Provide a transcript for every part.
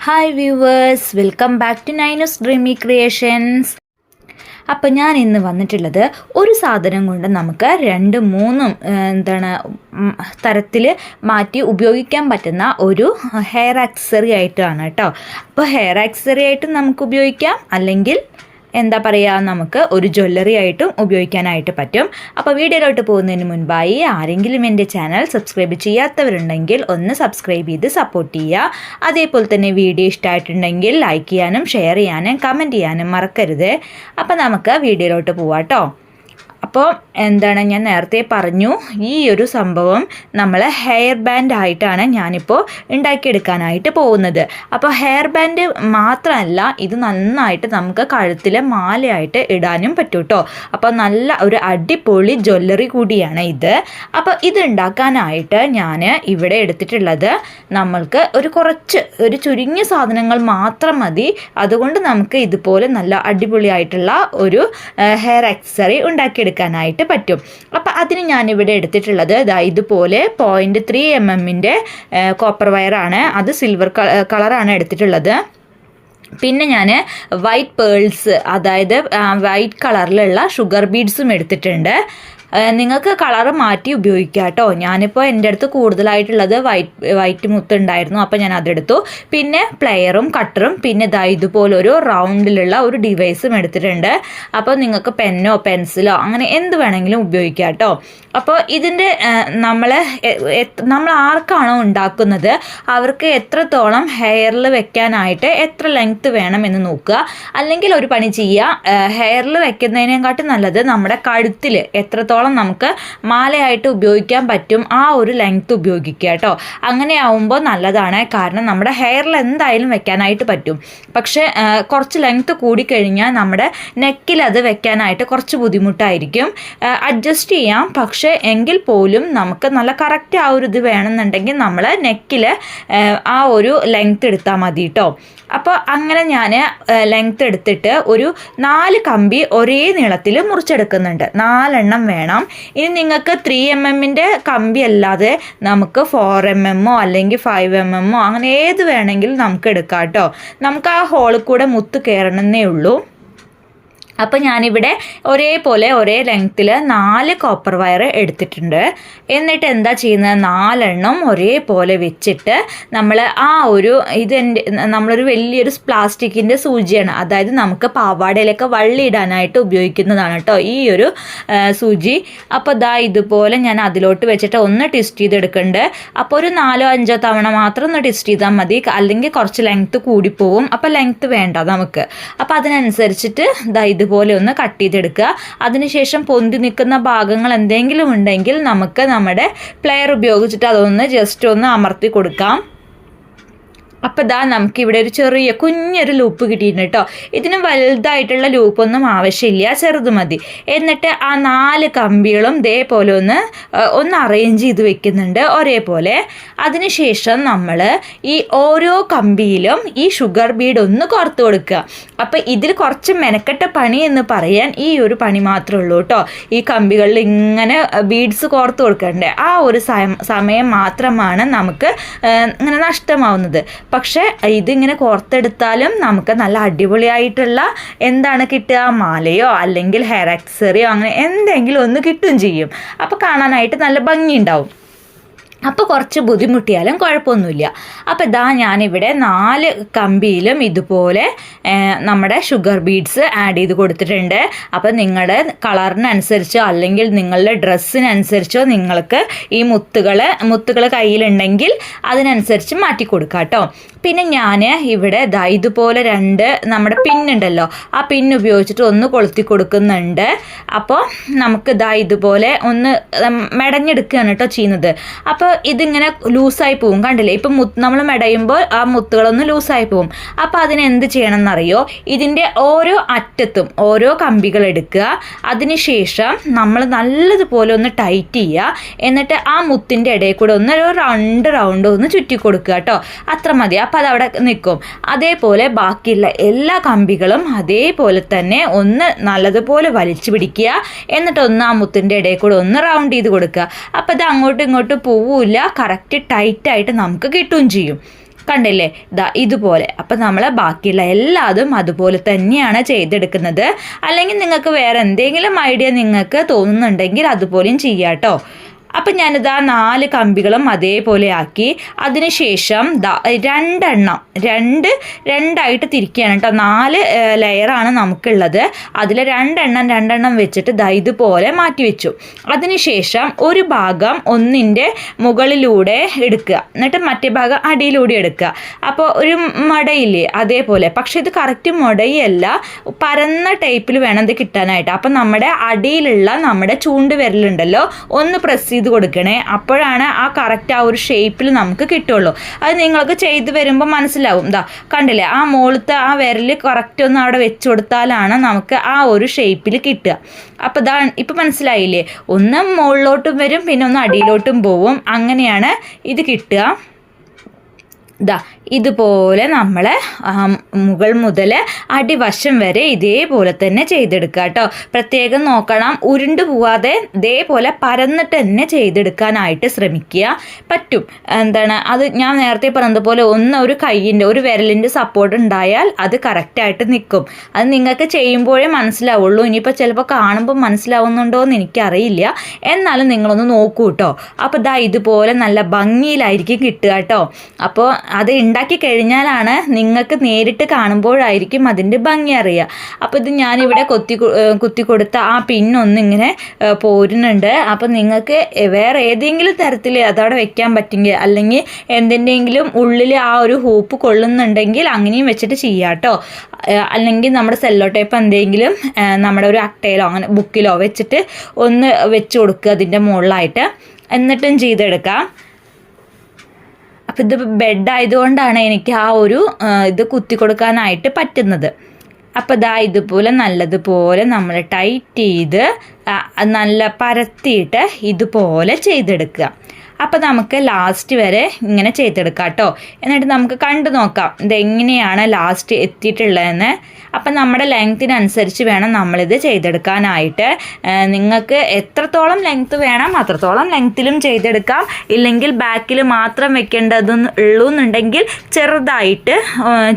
Hi viewers, welcome back to Nainu's dreamy creations. അപ്പോൾ ഞാൻ ഇന്ന് വന്നിട്ടുള്ളത് ഒരു സാധനം കൊണ്ട് നമുക്ക് രണ്ടും മൂന്നും തരത്തിൽ മാറ്റി ഉപയോഗിക്കാൻ പറ്റുന്ന ഒരു ഹെയർ ആക്സസറി ആയിട്ടാണ് കേട്ടോ. അപ്പോൾ ഹെയർ ആക്സസറി ആയിട്ടും നമുക്ക് ഉപയോഗിക്കാം, അല്ലെങ്കിൽ നമുക്ക് ഒരു ജ്വല്ലറി ആയിട്ടും ഉപയോഗിക്കാനായിട്ട് പറ്റും. അപ്പോൾ വീഡിയോയിലോട്ട് പോകുന്നതിന് മുൻപായി ആരെങ്കിലും എൻ്റെ ചാനൽ സബ്സ്ക്രൈബ് ചെയ്യാത്തവരുണ്ടെങ്കിൽ ഒന്ന് സബ്സ്ക്രൈബ് ചെയ്ത് സപ്പോർട്ട് ചെയ്യുക. അതേപോലെ തന്നെ വീഡിയോ ഇഷ്ടമായിട്ടുണ്ടെങ്കിൽ ലൈക്ക് ചെയ്യാനും ഷെയർ ചെയ്യാനും കമൻറ്റ് ചെയ്യാനും മറക്കരുത്. അപ്പോൾ നമുക്ക് വീഡിയോയിലോട്ട് പോവാം കേട്ടോ. അപ്പോൾ ഞാൻ നേരത്തെ പറഞ്ഞു, ഈ ഒരു സംഭവം നമ്മൾ ഹെയർ ബാൻഡ് ആയിട്ടാണ് ഞാനിപ്പോൾ ഉണ്ടാക്കിയെടുക്കാനായിട്ട് പോകുന്നത്. അപ്പോൾ ഹെയർ ബാൻഡ് മാത്രമല്ല, ഇത് നന്നായിട്ട് നമുക്ക് കഴുത്തിലെ മാലയായിട്ട് ഇടാനും പറ്റും കേട്ടോ. അപ്പോൾ നല്ല ഒരു അടിപൊളി ജ്വല്ലറി കൂടിയാണ് ഇത്. അപ്പോൾ ഇത് ഉണ്ടാക്കാനായിട്ട് ഞാൻ ഇവിടെ എടുത്തിട്ടുള്ളത് നമ്മൾക്ക് ഒരു ചുരുങ്ങിയ സാധനങ്ങൾ മാത്രം മതി. അതുകൊണ്ട് നമുക്ക് ഇതുപോലെ നല്ല അടിപൊളിയായിട്ടുള്ള ഒരു ഹെയർ ആക്സസറി ഉണ്ടാക്കിയെടുക്കാനായിട്ട് പറ്റും. അപ്പോൾ അതിന് ഞാനിവിടെ എടുത്തിട്ടുള്ളത് ഇതുപോലെ 0.3 mm കോപ്പർ വയറാണ്. അത് സിൽവർ കളറാണ് എടുത്തിട്ടുള്ളത്. പിന്നെ ഞാൻ വൈറ്റ് പേൾസ്, അതായത് വൈറ്റ് കളറിലുള്ള ഷുഗർ ബീഡ്സും എടുത്തിട്ടുണ്ട്. നിങ്ങൾക്ക് കളറ് മാറ്റി ഉപയോഗിക്കാം കേട്ടോ. ഞാനിപ്പോൾ എൻ്റെ അടുത്ത് കൂടുതലായിട്ടുള്ളത് വൈറ്റ് മുത്തുണ്ടായിരുന്നു, അപ്പോൾ ഞാൻ അതെടുത്തു. പിന്നെ പ്ലെയറും കട്ടറും പിന്നെ ഇതുപോലൊരു റൗണ്ടിലുള്ള ഒരു ഡിവൈസും എടുത്തിട്ടുണ്ട്. അപ്പോൾ നിങ്ങൾക്ക് പെന്നോ പെൻസിലോ അങ്ങനെ എന്ത് വേണമെങ്കിലും ഉപയോഗിക്കാം കേട്ടോ. അപ്പോൾ ഇതിൻ്റെ നമ്മൾ ആർക്കാണോ ഉണ്ടാക്കുന്നത് അവർക്ക് എത്രത്തോളം ഹെയറിൽ വെക്കാനായിട്ട് എത്ര ലെങ്ത്ത് വേണമെന്ന് നോക്കുക. അല്ലെങ്കിൽ ഒരു പണി ചെയ്യുക, ഹെയറിൽ വെക്കുന്നതിനെക്കാട്ടും നല്ലത് നമ്മുടെ കഴുത്തിൽ എത്രത്തോളം നമുക്ക് മാലയായിട്ട് ഉപയോഗിക്കാൻ പറ്റും ആ ഒരു ലെങ്ത്ത് ഉപയോഗിക്കുക കേട്ടോ. അങ്ങനെ ആവുമ്പോൾ നല്ലതാണ്, കാരണം നമ്മുടെ ഹെയറിൽ എന്തായാലും വെക്കാനായിട്ട് പറ്റും. പക്ഷേ കുറച്ച് ലെങ്ത്ത് കൂടിക്കഴിഞ്ഞാൽ നമ്മുടെ നെക്കിൽ അത് വെക്കാനായിട്ട് കുറച്ച് ബുദ്ധിമുട്ടായിരിക്കും. അഡ്ജസ്റ്റ് ചെയ്യാം, പക്ഷേ എങ്കിൽ പോലും നമുക്ക് നല്ല കറക്റ്റ് ആ ഒരു ഇത് വേണമെന്നുണ്ടെങ്കിൽ നമ്മൾ നെക്കിൽ ആ ഒരു ലെങ്ത്ത് എടുത്താൽ മതി കേട്ടോ. അപ്പോൾ അങ്ങനെ ഞാൻ ലെങ്ത്ത് എടുത്തിട്ട് ഒരു 4 കമ്പി ഒരേ നീളത്തിൽ മുറിച്ചെടുക്കുന്നുണ്ട്. 4 എണ്ണം വേണം. ഇനി നിങ്ങൾക്ക് 3 mm കമ്പി അല്ലാതെ നമുക്ക് 4 mm അല്ലെങ്കിൽ 5 mm അങ്ങനെ ഏത് വേണമെങ്കിലും നമുക്ക് എടുക്കാം കേട്ടോ. നമുക്ക് ആ ഹോളിൽ കൂടെ മുത്ത് കയറണമെന്നേ ഉള്ളൂ. അപ്പോൾ ഞാനിവിടെ ഒരേ ലെങ്ത്തിൽ 4 കോപ്പർ വയർ എടുത്തിട്ടുണ്ട്. എന്നിട്ട് എന്താ ചെയ്യുന്നത്, 4 എണ്ണം ഒരേപോലെ വെച്ചിട്ട് നമ്മളൊരു വലിയൊരു പ്ലാസ്റ്റിക്കിൻ്റെ സൂചിയാണ്, അതായത് നമുക്ക് പാവാടയിലൊക്കെ വള്ളി ഇടാനായിട്ട് ഉപയോഗിക്കുന്നതാണ് കേട്ടോ ഈ ഒരു സൂചി. അപ്പോൾ ഇതുപോലെ ഞാൻ അതിലോട്ട് വെച്ചിട്ട് ഒന്ന് ട്വിസ്റ്റ് ചെയ്തെടുക്കുന്നുണ്ട്. അപ്പോൾ ഒരു 4-5 തവണ മാത്രം ഒന്ന് ട്വിസ്റ്റ് ചെയ്താൽ മതി, അല്ലെങ്കിൽ കുറച്ച് ലെങ്ത്ത് കൂടിപ്പോവും. അപ്പോൾ ലെങ്ത്ത് വേണ്ട നമുക്ക്. അപ്പോൾ അതിനനുസരിച്ചിട്ട് ഇതുപോലെ ഒന്ന് കട്ട് ചെയ്തെടുക്കുക. അതിനുശേഷം പൊന്തി നിൽക്കുന്ന ഭാഗങ്ങൾ എന്തെങ്കിലും ഉണ്ടെങ്കിൽ നമുക്ക് നമ്മുടെ പ്ലെയർ ഉപയോഗിച്ചിട്ട് അതൊന്ന് ജസ്റ്റ് ഒന്ന് അമർത്തി കൊടുക്കാം. അപ്പോൾ നമുക്കിവിടെ ഒരു കുഞ്ഞൊരു ലൂപ്പ് കിട്ടിയിട്ടുണ്ട് കേട്ടോ. ഇതിന് വലുതായിട്ടുള്ള ലൂപ്പൊന്നും ആവശ്യമില്ല, ചെറുത് മതി. എന്നിട്ട് ആ 4 കമ്പികളും ഇതേപോലെ ഒന്ന് അറേഞ്ച് ചെയ്ത് വെക്കുന്നുണ്ട് ഒരേപോലെ. അതിനുശേഷം നമ്മൾ ഈ ഓരോ കമ്പിയിലും ഈ ഷുഗർ ബീഡ് ഒന്ന് കോർത്ത് കൊടുക്കുക. അപ്പോൾ ഇതിൽ കുറച്ച് മെനക്കെട്ട പണി എന്ന് പറയാൻ ഈ ഒരു പണി മാത്രമേ ഉള്ളൂ കേട്ടോ. ഈ കമ്പികളിൽ ഇങ്ങനെ ബീഡ്സ് കോർത്ത് കൊടുക്കണ്ടേ, ആ ഒരു സമയം മാത്രമാണ് നമുക്ക് ഇങ്ങനെ നഷ്ടമാവുന്നത്. പക്ഷേ ഇതിങ്ങനെ കോർത്തെടുത്താലും നമുക്ക് നല്ല അടിപൊളിയായിട്ടുള്ള കിട്ടുക, മാലയോ അല്ലെങ്കിൽ ഹെയർ ആക്സസറിയോ അങ്ങനെ എന്തെങ്കിലും ഒന്ന് കിട്ടുകയും ചെയ്യും. അപ്പോൾ കാണാനായിട്ട് നല്ല ഭംഗിയുണ്ടാവും. അപ്പോൾ കുറച്ച് ബുദ്ധിമുട്ടിയാലും കുഴപ്പമൊന്നുമില്ല. അപ്പോൾ ഞാനിവിടെ 4 കമ്പിയിലും ഇതുപോലെ നമ്മുടെ ഷുഗർ ബീഡ്സ് ആഡ് ചെയ്ത് കൊടുത്തിട്ടുണ്ട്. അപ്പോൾ നിങ്ങളുടെ കളറിനനുസരിച്ചോ അല്ലെങ്കിൽ നിങ്ങളുടെ ഡ്രസ്സിനനുസരിച്ചോ നിങ്ങൾക്ക് ഈ മുത്തുകൾ കയ്യിലുണ്ടെങ്കിൽ അതിനനുസരിച്ച് മാറ്റി കൊടുക്കാം കേട്ടോ. പിന്നെ ഞാൻ ഇവിടെ ഇതുപോലെ 2 നമ്മുടെ പിന്നുണ്ടല്ലോ, ആ പിന്ന് ഉപയോഗിച്ചിട്ട് ഒന്ന് കൊളുത്തി കൊടുക്കുന്നുണ്ട്. അപ്പോൾ നമുക്ക് ഇതുപോലെ ഒന്ന് മെടഞ്ഞെടുക്കുകയാണ് കേട്ടോ ചെയ്യുന്നത്. അപ്പോൾ ഇതിങ്ങനെ ലൂസായി പോവും, കണ്ടില്ലേ? ഇപ്പം നമ്മൾ മെടയുമ്പോൾ ആ മുത്തുകളൊന്ന് ലൂസായി പോവും. അപ്പോൾ അതിനെന്ത് ചെയ്യണം എന്നറിയോ, ഇതിൻ്റെ ഓരോ അറ്റത്തും ഓരോ കമ്പികൾ എടുക്കുക. അതിനുശേഷം നമ്മൾ നല്ലതുപോലെ ഒന്ന് ടൈറ്റ് ചെയ്യുക. എന്നിട്ട് ആ മുത്തിൻ്റെ ഇടയിൽ കൂടെ ഒരു റൗണ്ട് ഒന്ന് ചുറ്റി കൊടുക്കുക കേട്ടോ. അത്ര മതി. അപ്പോൾ അതവിടെ നിൽക്കും. അതേപോലെ ബാക്കിയുള്ള എല്ലാ കമ്പികളും അതേപോലെ തന്നെ ഒന്ന് നല്ലതുപോലെ വലിച്ചു പിടിക്കുക. എന്നിട്ട് ആ മുത്തിൻ്റെ ഇടയിൽ കൂടെ ഒന്ന് റൗണ്ട് ചെയ്ത് കൊടുക്കുക. അപ്പോൾ ഇത് അങ്ങോട്ടും ഇങ്ങോട്ടും പോവില്ല, കറക്റ്റ് ടൈറ്റായിട്ട് നമുക്ക് കിട്ടുകയും ചെയ്യും. കണ്ടില്ലേ ഇതുപോലെ. അപ്പം നമ്മൾ ബാക്കിയുള്ള എല്ലാതും അതുപോലെ തന്നെയാണ് ചെയ്തെടുക്കുന്നത്. അല്ലെങ്കിൽ നിങ്ങൾക്ക് വേറെ എന്തെങ്കിലും ഐഡിയ നിങ്ങൾക്ക് തോന്നുന്നുണ്ടെങ്കിൽ അതുപോലെയും ചെയ്യാം കേട്ടോ. അപ്പം ഞാനിതാ 4 കമ്പികളും അതേപോലെ ആക്കി. അതിനുശേഷം രണ്ടായിട്ട് തിരിക്കുകയാണ് കേട്ടോ. 4 ലെയറാണ് നമുക്കുള്ളത്. അതിൽ രണ്ടെണ്ണം വെച്ചിട്ട് ഇതുപോലെ മാറ്റി വെച്ചു. അതിനുശേഷം ഒരു ഭാഗം ഒന്നിൻ്റെ മുകളിലൂടെ എടുക്കുക, എന്നിട്ട് മറ്റേ ഭാഗം അടിയിലൂടെ എടുക്കുക. അപ്പോൾ ഒരു മടയില്ലേ അതേപോലെ, പക്ഷെ ഇത് കറക്റ്റ് മടയല്ല, പരന്ന ടൈപ്പിൽ വേണം ഇത് കിട്ടാനായിട്ട്. അപ്പം നമ്മുടെ അടിയിലുള്ള നമ്മുടെ ചൂണ്ടുവിരലുണ്ടല്ലോ ഒന്ന് പ്രസ് ചെയ്ത് കൊടുക്കണേ. അപ്പോഴാണ് ആ കറക്റ്റ് ആ ഒരു ഷേപ്പിൽ നമുക്ക് കിട്ടുള്ളൂ. അത് നിങ്ങൾക്ക് ചെയ്ത് വരുമ്പോൾ മനസ്സിലാവും. കണ്ടില്ലേ, ആ മുകളിലത്തെ ആ വിരൽ കറക്റ്റ് ഒന്ന് അവിടെ വെച്ച് കൊടുത്താലാണ് നമുക്ക് ആ ഒരു ഷേപ്പിൽ കിട്ടുക. അപ്പോൾ ഇപ്പം മനസ്സിലായില്ലേ, ഒന്ന് മുകളിലോട്ടും വരും, പിന്നെ ഒന്ന് അടിയിലോട്ടും പോവും. അങ്ങനെയാണ് ഇത് കിട്ടുക. ഇതുപോലെ നമ്മൾ മുകൾ മുതൽ അടിവശം വരെ ഇതേപോലെ തന്നെ ചെയ്തെടുക്കുക കേട്ടോ. പ്രത്യേകം നോക്കണം, ഉരുണ്ടു പോവാതെ ഇതേപോലെ പരന്നിട്ട് തന്നെ ചെയ്തെടുക്കാനായിട്ട് ശ്രമിക്കുക. പറ്റും. അത് ഞാൻ നേരത്തെ പറഞ്ഞതുപോലെ ഒരു കൈയിൻ്റെ ഒരു വിരലിൻ്റെ സപ്പോർട്ട് ഉണ്ടായാൽ അത് കറക്റ്റായിട്ട് നിൽക്കും. അത് നിങ്ങൾക്ക് ചെയ്യുമ്പോഴേ മനസ്സിലാവുള്ളൂ. ഇനിയിപ്പോൾ ചിലപ്പോൾ കാണുമ്പോൾ മനസ്സിലാവുന്നുണ്ടോ എന്ന് എനിക്കറിയില്ല, എന്നാലും നിങ്ങളൊന്ന് നോക്കൂ കേട്ടോ. അപ്പോൾ ഇതുപോലെ നല്ല ഭംഗിയിലായിരിക്കും കിട്ടുക കേട്ടോ. അപ്പോൾ അത് ഉണ്ടാക്കി കഴിഞ്ഞാലാണ് നിങ്ങൾക്ക് നേരിട്ട് കാണുമ്പോഴായിരിക്കും അതിൻ്റെ ഭംഗി അറിയുക. അപ്പോൾ ഇത് ഞാനിവിടെ കുത്തി കൊടുത്ത ആ പിന്നൊന്നിങ്ങനെ പോരുന്നുണ്ട്. അപ്പം നിങ്ങൾക്ക് വേറെ ഏതെങ്കിലും തരത്തിൽ അതവിടെ വെക്കാൻ പറ്റുമെങ്കിൽ, അല്ലെങ്കിൽ എന്തിൻ്റെങ്കിലും ഉള്ളിൽ ആ ഒരു ഹൂപ്പ് കൊള്ളുന്നുണ്ടെങ്കിൽ അങ്ങനെയും വെച്ചിട്ട് ചെയ്യാം കേട്ടോ. അല്ലെങ്കിൽ നമ്മുടെ സെല്ലോ ടേപ്പ് എന്തെങ്കിലും നമ്മുടെ ഒരു അട്ടയിലോ അങ്ങനെ ബുക്കിലോ വെച്ചിട്ട് ഒന്ന് വെച്ച് കൊടുക്കുക അതിൻ്റെ മുകളിലായിട്ട്, എന്നിട്ടും ചെയ്തെടുക്കാം. അപ്പം ഇത് ബെഡായതുകൊണ്ടാണ് എനിക്ക് ആ ഒരു ഇത് കുത്തി കൊടുക്കാനായിട്ട് പറ്റുന്നത്. അപ്പോൾ ഇതുപോലെ നല്ലതുപോലെ നമ്മൾ ടൈറ്റ് ചെയ്ത് നല്ല പരത്തിയിട്ട് ഇതുപോലെ ചെയ്തെടുക്കുക. അപ്പോൾ നമുക്ക് ലാസ്റ്റ് വരെ ഇങ്ങനെ ചെയ്തെടുക്കാം കേട്ടോ. എന്നിട്ട് നമുക്ക് കണ്ടു നോക്കാം ഇതെങ്ങനെയാണ് ലാസ്റ്റ് എത്തിയിട്ടുള്ളതെന്ന്. അപ്പം നമ്മുടെ ലെങ്ത്തിനനുസരിച്ച് വേണം നമ്മളിത് ചെയ്തെടുക്കാനായിട്ട്. നിങ്ങൾക്ക് എത്രത്തോളം ലെങ്ത്ത് വേണം അത്രത്തോളം ലെങ്ത്തിലും ചെയ്തെടുക്കാം. ഇല്ലെങ്കിൽ ബാക്കിൽ മാത്രം വെക്കേണ്ടതുള്ളൂ എന്നുണ്ടെങ്കിൽ ചെറുതായിട്ട്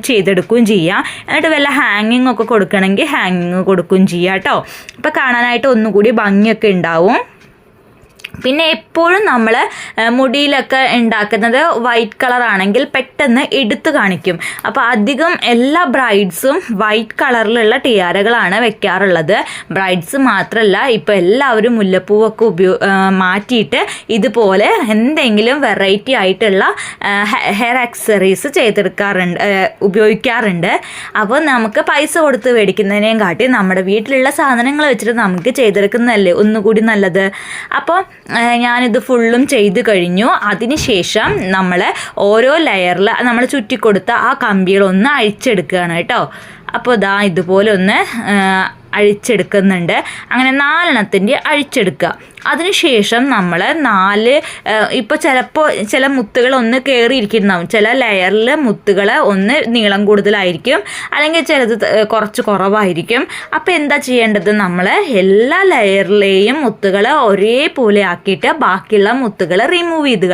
ചെയ്തെടുക്കുകയും ചെയ്യാം. എന്നിട്ട് വല്ല ഹാങ്ങിങ് ഒക്കെ കൊടുക്കണമെങ്കിൽ ഹാങ്ങിങ് കൊടുക്കുകയും ചെയ്യാം കേട്ടോ. അപ്പോൾ കാണാനായിട്ട് ഒന്നുകൂടി ഭംഗിയൊക്കെ ഉണ്ടാവും. പിന്നെ എപ്പോഴും നമ്മൾ മുടിയിലൊക്കെ ഉണ്ടാക്കുന്നത് വൈറ്റ് കളറാണെങ്കിൽ പെട്ടെന്ന് എടുത്തു കാണിക്കും. അപ്പോൾ അധികം എല്ലാ ബ്രൈഡ്സും വൈറ്റ് കളറിലുള്ള ടിയാരകളാണ് വെക്കാറുള്ളത്. ബ്രൈഡ്സ് മാത്രമല്ല, ഇപ്പോൾ എല്ലാവരും മുല്ലപ്പൂവൊക്കെ മാറ്റിയിട്ട് ഇതുപോലെ എന്തെങ്കിലും വെറൈറ്റി ആയിട്ടുള്ള ഹെയർ ആക്സസറീസ് ഉപയോഗിക്കാറുണ്ട്. അപ്പോൾ നമുക്ക് പൈസ കൊടുത്ത് മേടിക്കുന്നതിനേയും കാട്ടി നമ്മുടെ വീട്ടിലുള്ള സാധനങ്ങൾ വെച്ചിട്ട് നമുക്ക് ചെയ്തെടുക്കുന്നതല്ലേ ഒന്നുകൂടി നല്ലത്. അപ്പോൾ ഞാനിത് ഫുള്ളും ചെയ്ത് കഴിഞ്ഞു. അതിനുശേഷം നമ്മൾ ഓരോ ലെയറിൽ നമ്മൾ ചുറ്റിക്കൊടുത്ത ആ കമ്പികളൊന്ന് അഴിച്ചെടുക്കുകയാണ് കേട്ടോ. അപ്പോൾ ഇതുപോലെ ഒന്ന് അഴിച്ചെടുക്കുന്നുണ്ട്. അങ്ങനെ 4 അഴിച്ചെടുക്കുക. അതിനുശേഷം നമ്മൾ 4 ഇപ്പോൾ ചിലപ്പോൾ ചില മുത്തുകൾ ഒന്ന് കയറിയിരിക്കുന്നുണ്ടാവും. ചില ലെയറിൽ മുത്തുകൾ ഒന്ന് നീളം കൂടുതലായിരിക്കും, അല്ലെങ്കിൽ ചിലത് കുറച്ച് കുറവായിരിക്കും. അപ്പോൾ എന്താ ചെയ്യേണ്ടത്, നമ്മൾ എല്ലാ ലെയറിലെയും മുത്തുകൾ ഒരേപോലെ ആക്കിയിട്ട് ബാക്കിയുള്ള മുത്തുകൾ റിമൂവ് ചെയ്ത്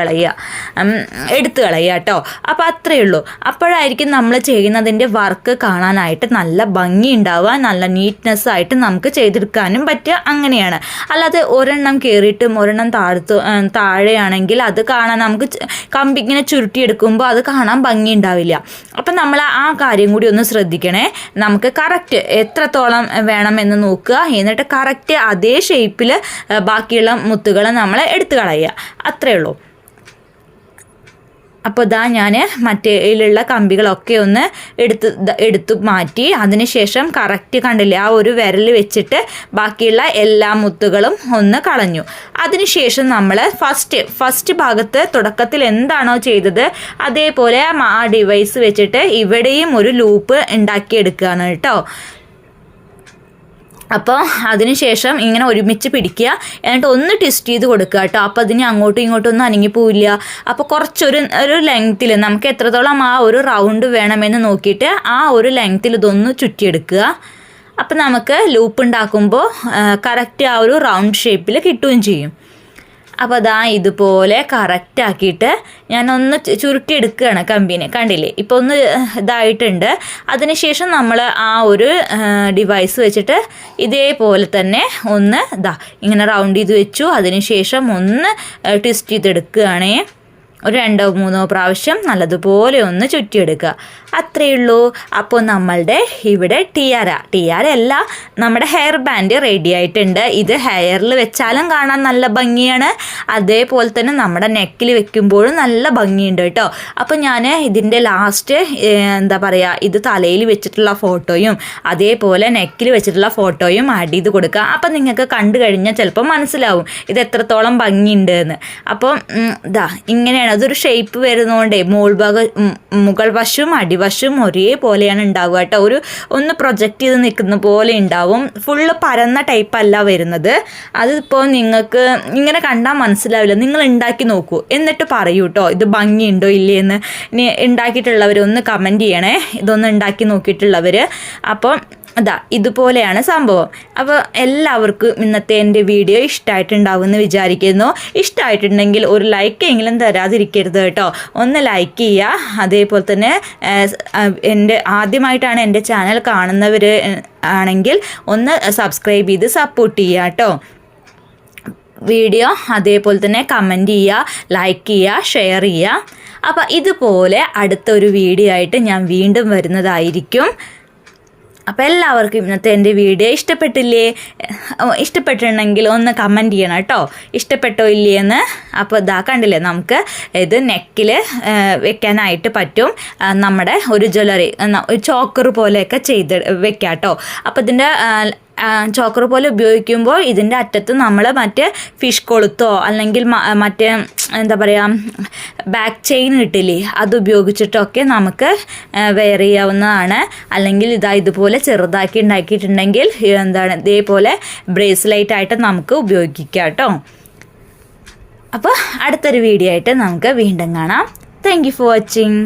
എടുത്ത് കളയുക കേട്ടോ. അപ്പോൾ അത്രയേ ഉള്ളൂ. അപ്പോഴായിരിക്കും നമ്മൾ ചെയ്യുന്നതിൻ്റെ വർക്ക് കാണാനായിട്ട് നല്ല ഭംഗി ഉണ്ടാവുക, നല്ല നീറ്റ്നെസ് ആയിട്ട് നമുക്ക് ചെയ്തെടുക്കാനും പറ്റുക. അങ്ങനെയാണ്. അല്ലാതെ ഒരെണ്ണം കയറിയിട്ടും ഒരെണ്ണം താഴെയാണെങ്കിൽ അത് കാണാൻ നമുക്ക് കമ്പി ഇങ്ങനെ ചുരുട്ടിയെടുക്കുമ്പോൾ അത് കാണാൻ ഭംഗി ഉണ്ടാവില്ല. അപ്പം നമ്മൾ ആ കാര്യം കൂടി ഒന്ന് ശ്രദ്ധിക്കണേ. നമുക്ക് കറക്റ്റ് എത്രത്തോളം വേണമെന്ന് നോക്കുക. എന്നിട്ട് കറക്റ്റ് അതേ ഷേപ്പിൽ ബാക്കിയുള്ള മുത്തുകൾ നമ്മൾ എടുത്തു കളയുക. അത്രയേ ഉള്ളൂ. അപ്പോൾ ഞാൻ മറ്റേലുള്ള കമ്പികളൊക്കെ ഒന്ന് എടുത്തു മാറ്റി. അതിനുശേഷം കറക്റ്റ് കണ്ടില്ലേ, ആ ഒരു വിരൽ വെച്ചിട്ട് ബാക്കിയുള്ള എല്ലാ മുത്തുകളും ഒന്ന് കളഞ്ഞു. അതിനുശേഷം നമ്മൾ ഫസ്റ്റ് ഭാഗത്ത് തുടക്കത്തിൽ എന്താണോ ചെയ്തത് അതേപോലെ ആ ഡിവൈസ് വെച്ചിട്ട് ഇവിടെയും ഒരു ലൂപ്പ് ഉണ്ടാക്കിയെടുക്കുകയാണ് കേട്ടോ. അപ്പോൾ അതിനുശേഷം ഇങ്ങനെ ഒരുമിച്ച് പിടിക്കുക, എന്നിട്ട് ഒന്ന് ട്വിസ്റ്റ് ചെയ്ത് കൊടുക്കുക കേട്ടോ. അപ്പോൾ അതിന് അങ്ങോട്ടും ഇങ്ങോട്ടും ഒന്നും അനങ്ങി പോവില്ല. അപ്പോൾ കുറച്ചൊരു ലെങ്ത്തിൽ നമുക്ക് എത്രത്തോളം ആ ഒരു റൗണ്ട് വേണമെന്ന് നോക്കിയിട്ട് ആ ഒരു ലെങ്ത്തിൽ ഇതൊന്ന് ചുറ്റിയെടുക്കുക. അപ്പോൾ നമുക്ക് ലൂപ്പ് ഉണ്ടാക്കുമ്പോൾ കറക്റ്റ് ആ ഒരു റൗണ്ട് ഷേപ്പിൽ കിട്ടുകയും ചെയ്യും. അപ്പോൾ അതാ ഇതുപോലെ കറക്റ്റാക്കിയിട്ട് ഞാനൊന്ന് ചുരുട്ടിയെടുക്കുകയാണ് കമ്പീനെ. കണ്ടില്ലേ, ഇപ്പോൾ ഒന്ന് ഇതായിട്ടുണ്ട്. അതിനുശേഷം നമ്മൾ ആ ഒരു ഡിവൈസ് വെച്ചിട്ട് ഇതേപോലെ തന്നെ ഒന്ന് ഇങ്ങനെ റൗണ്ട് ചെയ്ത് വെച്ചു. അതിനുശേഷം ഒന്ന് ട്വിസ്റ്റ് ചെയ്തെടുക്കുകയാണേ. ഒരു 2-3 പ്രാവശ്യം നല്ലതുപോലെ ഒന്ന് ചുറ്റിയെടുക്കുക. അത്രയേ ഉള്ളൂ. അപ്പോൾ നമ്മളുടെ ഇവിടെ ടിയാര അല്ല, നമ്മുടെ ഹെയർ ബാൻഡ് റെഡി ആയിട്ടുണ്ട്. ഇത് ഹെയറിൽ വെച്ചാലും കാണാൻ നല്ല ഭംഗിയാണ്, അതേപോലെ തന്നെ നമ്മുടെ നെക്കിൽ വെക്കുമ്പോഴും നല്ല ഭംഗിയുണ്ട് കേട്ടോ. അപ്പോൾ ഞാൻ ഇതിൻ്റെ ലാസ്റ്റ് ഇത് തലയിൽ വെച്ചിട്ടുള്ള ഫോട്ടോയും അതേപോലെ നെക്കിൽ വെച്ചിട്ടുള്ള ഫോട്ടോയും ആഡ് ചെയ്ത് കൊടുക്കുക. അപ്പം നിങ്ങൾക്ക് കണ്ടു കഴിഞ്ഞാൽ ചിലപ്പോൾ മനസ്സിലാവും ഇത് എത്രത്തോളം ഭംഗിയുണ്ട് എന്ന്. അപ്പം ഇങ്ങനെയാണ്, അതൊരു ഷേപ്പ് വരുന്നതുകൊണ്ടേ മുകൾ വശവും അടിവശവും ഒരേപോലെയാണ് ഉണ്ടാവുക കേട്ടോ. ഒന്ന് പ്രൊജക്റ്റ് ചെയ്ത് നിൽക്കുന്ന പോലെ ഉണ്ടാവും. ഫുള്ള് പരന്ന ടൈപ്പല്ല വരുന്നത്. അതിപ്പോൾ നിങ്ങൾക്ക് ഇങ്ങനെ കണ്ടാൽ മനസ്സിലാവില്ല. നിങ്ങൾ ഉണ്ടാക്കി നോക്കൂ, എന്നിട്ട് പറയൂ കേട്ടോ ഇത് ഭംഗിയുണ്ടോ ഇല്ലേ എന്ന്. ഇനി ഉണ്ടാക്കിയിട്ടുള്ളവർ ഒന്ന് കമൻറ്റ് ചെയ്യണേ, ഇതൊന്ന് ഉണ്ടാക്കി നോക്കിയിട്ടുള്ളവർ. അപ്പം ഇതുപോലെയാണ് സംഭവം. അപ്പോൾ എല്ലാവർക്കും ഇന്നത്തെ എൻ്റെ വീഡിയോ ഇഷ്ടമായിട്ടുണ്ടാവുമെന്ന് വിചാരിക്കുന്നു. ഇഷ്ടമായിട്ടുണ്ടെങ്കിൽ ഒരു ലൈക്കെങ്കിലും തരാതിരിക്കരുത് കേട്ടോ. ഒന്ന് ലൈക്ക് ചെയ്യുക. അതേപോലെ തന്നെ ആദ്യമായിട്ടാണ് എൻ്റെ ചാനൽ കാണുന്നവർ ആണെങ്കിൽ ഒന്ന് സബ്സ്ക്രൈബ് ചെയ്ത് സപ്പോർട്ട് ചെയ്യുക കേട്ടോ. വീഡിയോ അതേപോലെ തന്നെ കമൻറ്റ് ചെയ്യുക, ലൈക്ക് ചെയ്യുക, ഷെയർ ചെയ്യുക. അപ്പോൾ ഇതുപോലെ അടുത്തൊരു വീഡിയോ ആയിട്ട് ഞാൻ വീണ്ടും വരുന്നതായിരിക്കും. അപ്പോൾ എല്ലാവർക്കും ഇന്നത്തെ എൻ്റെ വീഡിയോ ഇഷ്ടപ്പെട്ടിട്ടുണ്ടെങ്കിൽ ഒന്ന് കമൻറ്റ് ചെയ്യണം കേട്ടോ, ഇഷ്ടപ്പെട്ടോ ഇല്ലയെന്ന്. അപ്പോൾ കണ്ടില്ലേ, നമുക്ക് ഇത് നെക്കിൽ വെക്കാനായിട്ട് പറ്റും. നമ്മുടെ ഒരു ജ്വല്ലറി, ഒരു ചോക്കർ പോലെയൊക്കെ ചെയ്ത് വെക്കാം കേട്ടോ. അപ്പോൾ ഇതിൻ്റെ ചോക്കർ പോലെ ഉപയോഗിക്കുമ്പോൾ ഇതിൻ്റെ അറ്റത്ത് നമ്മൾ മറ്റേ ഫിഷ് കൊളുത്തോ അല്ലെങ്കിൽ മറ്റേ ബാക്ക് ചെയിൻ കിട്ടില്ലേ, അത് ഉപയോഗിച്ചിട്ടൊക്കെ നമുക്ക് വെയർ ചെയ്യാവുന്നതാണ്. അല്ലെങ്കിൽ ഇതുപോലെ ചെറുതാക്കി ഉണ്ടാക്കിയിട്ടുണ്ടെങ്കിൽ ഇതേപോലെ ബ്രേസ്ലെറ്റ് ആയിട്ട് നമുക്ക് ഉപയോഗിക്കാം കേട്ടോ. അപ്പോൾ അടുത്തൊരു വീഡിയോ ആയിട്ട് നമുക്ക് വീണ്ടും കാണാം. Thank you for watching.